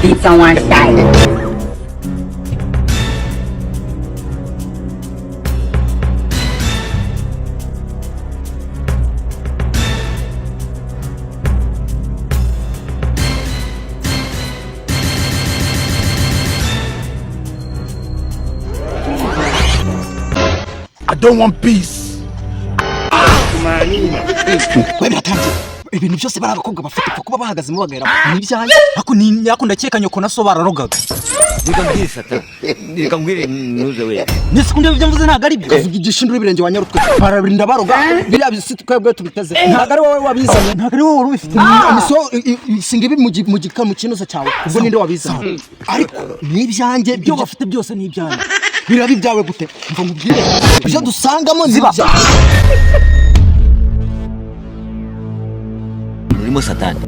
Beats on one side. I don't want peace. Ibintu byose bari abakobwa bafite kuba bahagaze mu bagera nibyaye ako ni nyako ndakeka nyoko naso bararogaga Nikambwira sata nikambwira nuze we nisekunde byo mvuze ntago ari byo igishindura ibirenge wanyarutwe barabirinda baroga biriya bisitwe twebwe tubiteze ntago ari wowe wabizanye ntago ari wowe ubifite imiso isinga ibi mu gika mu kinoza cyawe ubwo ninde wabizanye ariko nibyanjye byo bafite byose nibyanjye birabi byawe gute mva mubwire byo dusangamo nibya urimo satani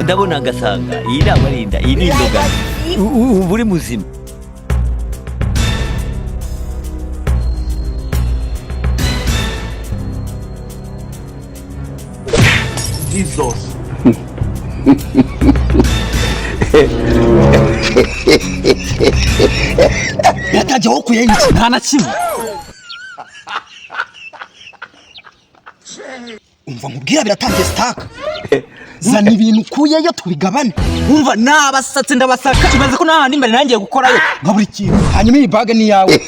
ndabona ngasanga iyi nabarinda iyi nindoga buri muzima Jesus. yatajya wo kuyenye nta na kimwe umva mubwira biratangiye staka zana ibintu kuyeyo tubigabane umva nabasatse ndabasaka ibaze ko nahandi imbere nangiye gukorayo nka buri kintu hanyuma iyi bag ni yawe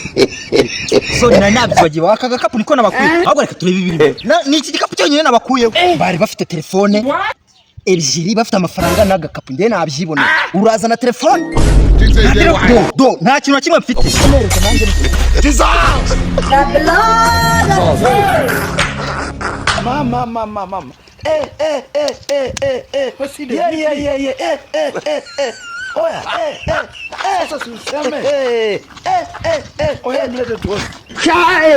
so nina nabyibagiye wakaga kapu niko nabakuye ahubwo reka turebe ibiri ni iki gikapu cyonyine nabakuyeho bari bafite telefone ebyiri bafite amafaranga n'agakapu nde nabyibona urazana telefone do nta kintu kimwe mfite Mama. What's he doing? Yeah. Oya, sasa useme. Oya, mlete tu. Chai.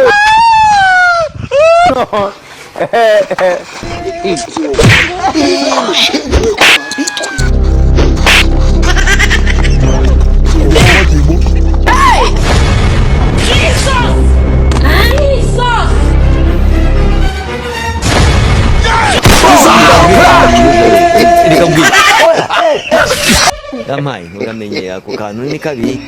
Damai uramenye ako kantu ni kabi